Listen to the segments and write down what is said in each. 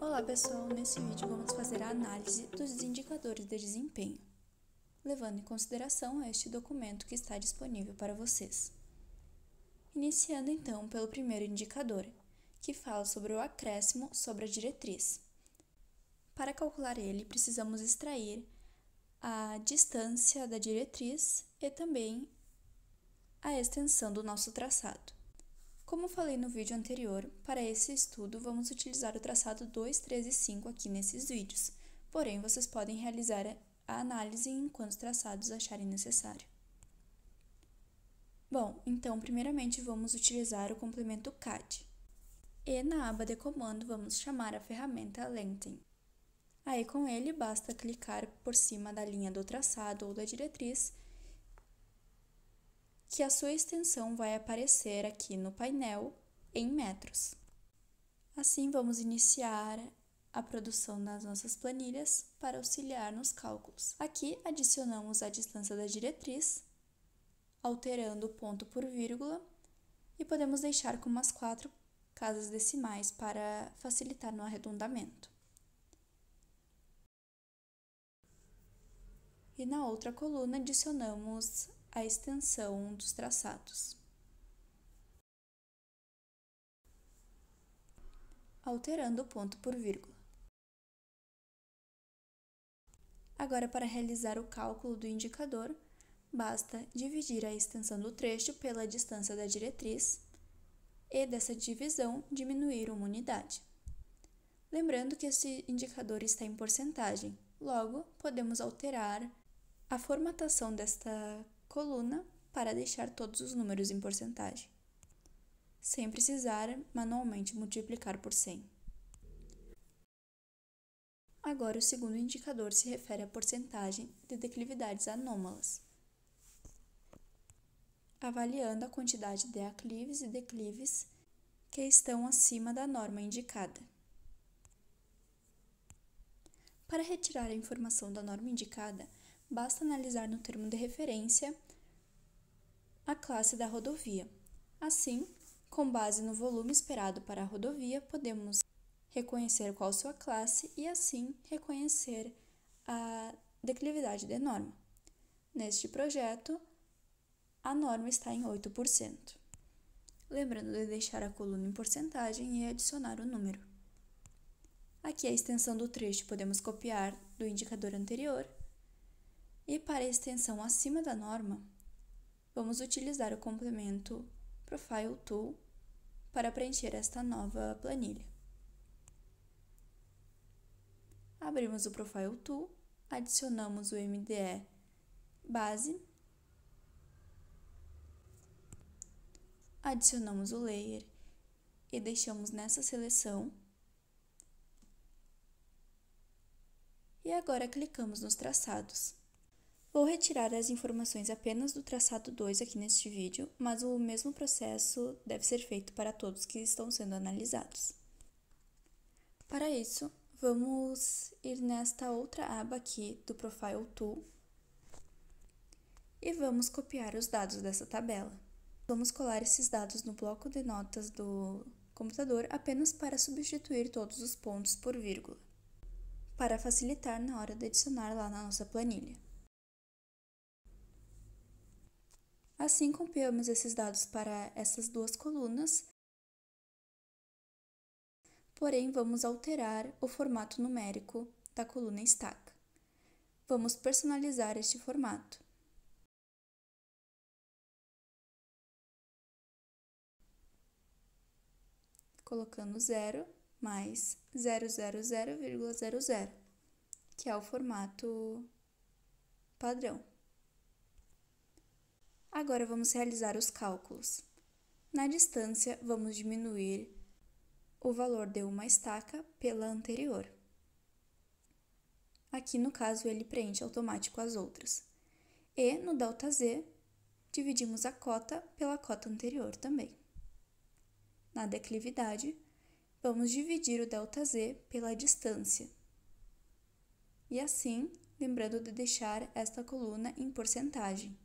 Olá pessoal, nesse vídeo vamos fazer a análise dos indicadores de desempenho, levando em consideração este documento que está disponível para vocês. Iniciando então pelo primeiro indicador, que fala sobre o acréscimo sobre a diretriz. Para calcular ele, precisamos extrair a distância da diretriz e também a extensão do nosso traçado. Como falei no vídeo anterior, para esse estudo vamos utilizar o traçado 2, 3 e 5 aqui nesses vídeos, porém vocês podem realizar a análise em quantos traçados acharem necessário. Bom, então primeiramente vamos utilizar o complemento CAD, e na aba de comando vamos chamar a ferramenta Lengthen. Aí com ele basta clicar por cima da linha do traçado ou da diretriz, que a sua extensão vai aparecer aqui no painel em metros. Assim, vamos iniciar a produção das nossas planilhas para auxiliar nos cálculos. Aqui, adicionamos a distância da diretriz, alterando o ponto por vírgula, e podemos deixar com umas 4 casas decimais para facilitar no arredondamento. E na outra coluna, adicionamos a extensão dos traçados, alterando o ponto por vírgula. Agora, para realizar o cálculo do indicador, basta dividir a extensão do trecho pela distância da diretriz e, dessa divisão, diminuir uma unidade. Lembrando que esse indicador está em porcentagem, logo, podemos alterar a formatação desta coluna para deixar todos os números em porcentagem, sem precisar manualmente multiplicar por 100. Agora, o segundo indicador se refere à porcentagem de declividades anômalas, avaliando a quantidade de aclives e declives que estão acima da norma indicada. Para retirar a informação da norma indicada, basta analisar no termo de referência a classe da rodovia. Assim, com base no volume esperado para a rodovia, podemos reconhecer qual sua classe e assim reconhecer a declividade de norma. Neste projeto, a norma está em 8%. Lembrando de deixar a coluna em porcentagem e adicionar o número. Aqui a extensão do trecho podemos copiar do indicador anterior. E para a extensão acima da norma, vamos utilizar o complemento Profile Tool para preencher esta nova planilha. Abrimos o Profile Tool, adicionamos o MDE base, adicionamos o layer e deixamos nessa seleção. E agora clicamos nos traçados. Vou retirar as informações apenas do traçado 2 aqui neste vídeo, mas o mesmo processo deve ser feito para todos que estão sendo analisados. Para isso, vamos ir nesta outra aba aqui do Profile Tool e vamos copiar os dados dessa tabela. Vamos colar esses dados no bloco de notas do computador apenas para substituir todos os pontos por vírgula, para facilitar na hora de adicionar lá na nossa planilha. Assim, copiamos esses dados para essas duas colunas, porém vamos alterar o formato numérico da coluna estaca. Vamos personalizar este formato. Colocando 0 mais 000,00, que é o formato padrão. Agora vamos realizar os cálculos. Na distância, vamos diminuir o valor de uma estaca pela anterior. Aqui, no caso, ele preenche automático as outras. E, no ΔZ, dividimos a cota pela cota anterior também. Na declividade, vamos dividir o ΔZ pela distância. E assim, lembrando de deixar esta coluna em porcentagem,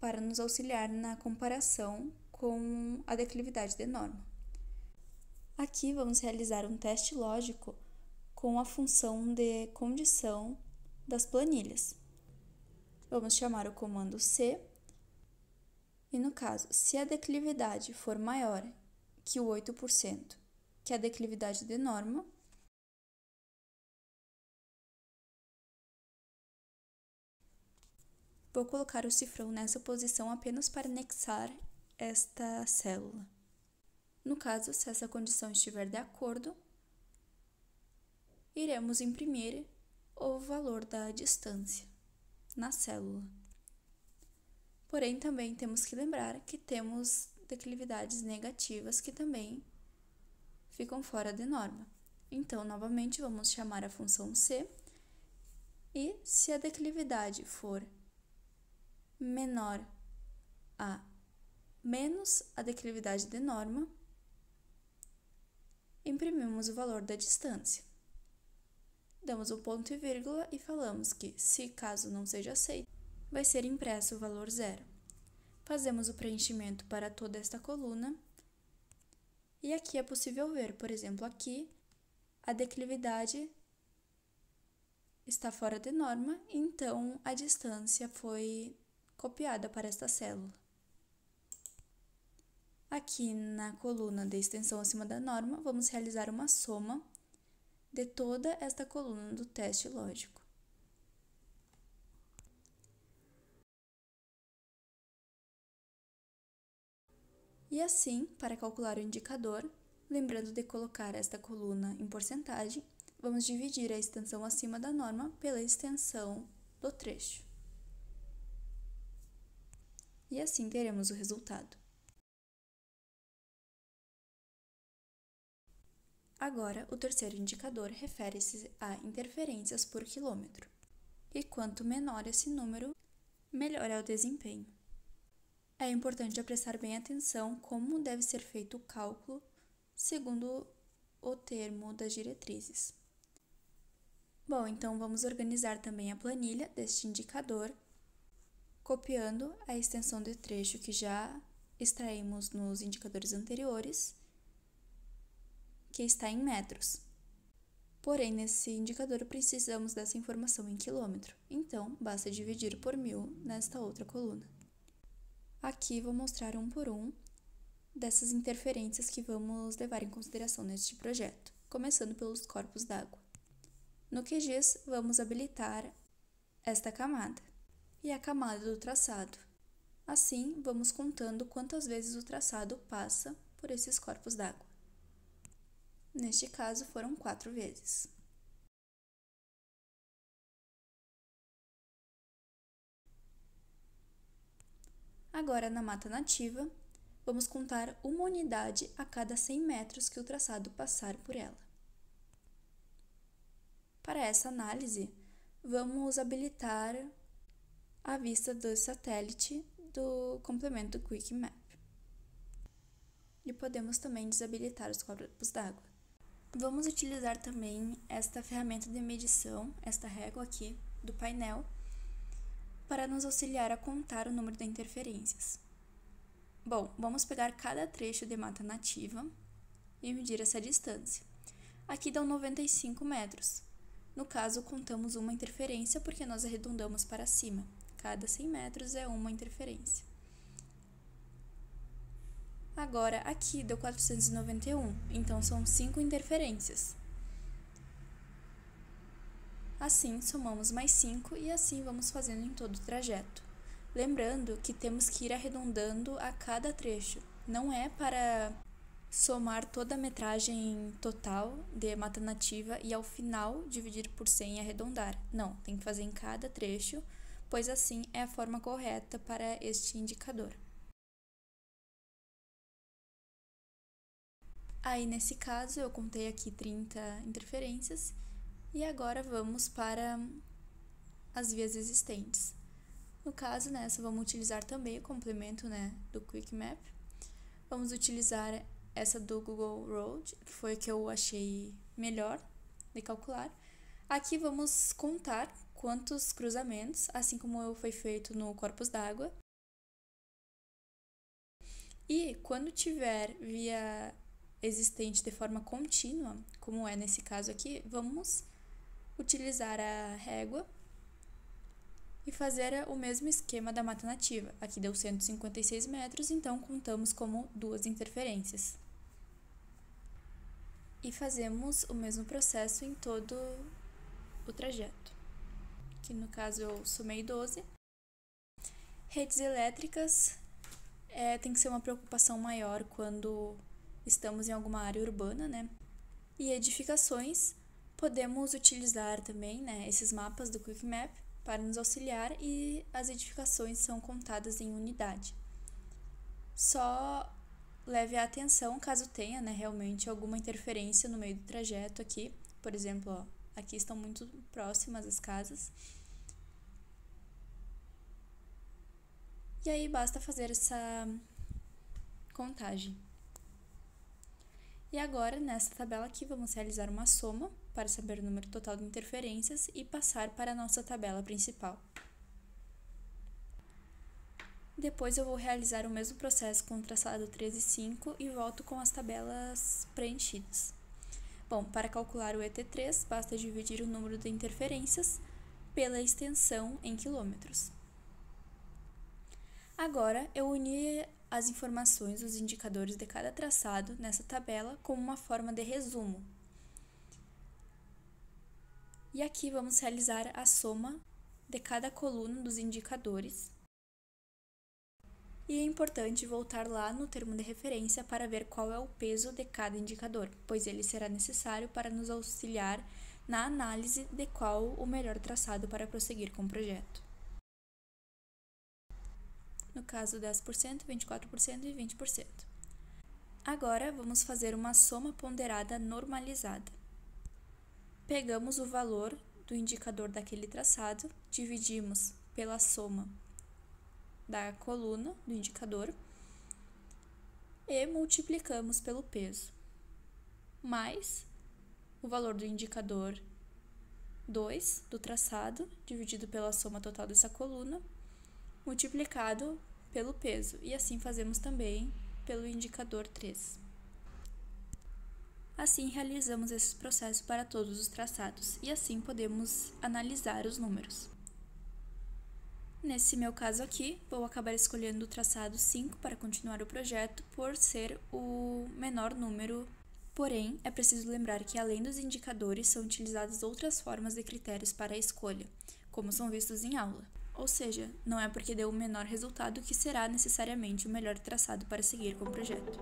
para nos auxiliar na comparação com a declividade de norma. Aqui vamos realizar um teste lógico com a função de condição das planilhas. Vamos chamar o comando C e, no caso, se a declividade for maior que o 8%, que é a declividade de norma, vou colocar o cifrão nessa posição apenas para anexar esta célula. No caso, se essa condição estiver de acordo, iremos imprimir o valor da distância na célula. Porém, também temos que lembrar que temos declividades negativas que também ficam fora de norma. Então, novamente, vamos chamar a função C e, se a declividade for menor a menos a declividade de norma, imprimimos o valor da distância. Damos um ponto e vírgula e falamos que, se caso não seja aceito, vai ser impresso o valor zero. Fazemos o preenchimento para toda esta coluna e aqui é possível ver, por exemplo, aqui a declividade está fora de norma, então a distância foi copiada para esta célula. Aqui na coluna de extensão acima da norma, vamos realizar uma soma de toda esta coluna do teste lógico. E assim, para calcular o indicador, lembrando de colocar esta coluna em porcentagem, vamos dividir a extensão acima da norma pela extensão do trecho. E assim teremos o resultado. Agora, o terceiro indicador refere-se a interferências por quilômetro. E quanto menor esse número, melhor é o desempenho. É importante prestar bem atenção como deve ser feito o cálculo segundo o termo das diretrizes. Bom, então vamos organizar também a planilha deste indicador, copiando a extensão de trecho que já extraímos nos indicadores anteriores, que está em metros. Porém, nesse indicador precisamos dessa informação em quilômetro, então basta dividir por 1000 nesta outra coluna. Aqui vou mostrar um por um dessas interferências que vamos levar em consideração neste projeto, começando pelos corpos d'água. No QGIS, vamos habilitar esta camada e a camada do traçado. Assim, vamos contando quantas vezes o traçado passa por esses corpos d'água. Neste caso, foram 4 vezes. Agora, na mata nativa, vamos contar uma unidade a cada 100 metros que o traçado passar por ela. Para essa análise, vamos habilitar a vista do satélite do complemento do Quick Map. E podemos também desabilitar os corpos d'água. Vamos utilizar também esta ferramenta de medição, esta régua aqui do painel, para nos auxiliar a contar o número de interferências. Bom, vamos pegar cada trecho de mata nativa e medir essa distância. Aqui dão 95 metros. No caso, contamos uma interferência porque nós arredondamos para cima. Cada 100 metros é uma interferência. Agora, aqui deu 491, então são 5 interferências. Assim, somamos mais 5 e assim vamos fazendo em todo o trajeto. Lembrando que temos que ir arredondando a cada trecho. Não é para somar toda a metragem total de mata nativa e ao final dividir por 100 e arredondar. Não, tem que fazer em cada trecho, pois assim é a forma correta para este indicador. Aí, nesse caso, eu contei aqui 30 interferências e agora vamos para as vias existentes. No caso, nessa, vamos utilizar também o complemento, do Quick Map. Vamos utilizar essa do Google Road, que foi a que eu achei melhor de calcular. Aqui vamos contar quantos cruzamentos, assim como foi feito no corpus d'água. E quando tiver via existente de forma contínua, como é nesse caso aqui, vamos utilizar a régua e fazer o mesmo esquema da mata nativa. Aqui deu 156 metros, então contamos como 2 interferências. E fazemos o mesmo processo em todo o trajeto. Aqui no caso eu somei 12. Redes elétricas tem que ser uma preocupação maior quando estamos em alguma área urbana, né? E edificações, podemos utilizar também, né, esses mapas do Quick Map para nos auxiliar, e as edificações são contadas em unidade. Só leve a atenção caso tenha, né, realmente alguma interferência no meio do trajeto aqui. Por exemplo, ó, aqui estão muito próximas as casas. E aí basta fazer essa contagem. E agora, nessa tabela aqui, vamos realizar uma soma para saber o número total de interferências e passar para a nossa tabela principal. Depois eu vou realizar o mesmo processo com o traçado 3 e 5 e volto com as tabelas preenchidas. Bom, para calcular o ET3, basta dividir o número de interferências pela extensão em quilômetros. Agora, eu uni as informações dos indicadores de cada traçado nessa tabela como uma forma de resumo. E aqui vamos realizar a soma de cada coluna dos indicadores. E é importante voltar lá no termo de referência para ver qual é o peso de cada indicador, pois ele será necessário para nos auxiliar na análise de qual o melhor traçado para prosseguir com o projeto. No caso 10%, 24% e 20%. Agora, vamos fazer uma soma ponderada normalizada. Pegamos o valor do indicador daquele traçado, dividimos pela soma da coluna do indicador e multiplicamos pelo peso, mais o valor do indicador 2 do traçado, dividido pela soma total dessa coluna, multiplicado pelo peso, e assim fazemos também pelo indicador 3. Assim realizamos esse processo para todos os traçados, e assim podemos analisar os números. Nesse meu caso aqui, vou acabar escolhendo o traçado 5 para continuar o projeto, por ser o menor número. Porém, é preciso lembrar que além dos indicadores, são utilizadas outras formas de critérios para a escolha, como são vistos em aula. Ou seja, não é porque deu o menor resultado que será necessariamente o melhor traçado para seguir com o projeto.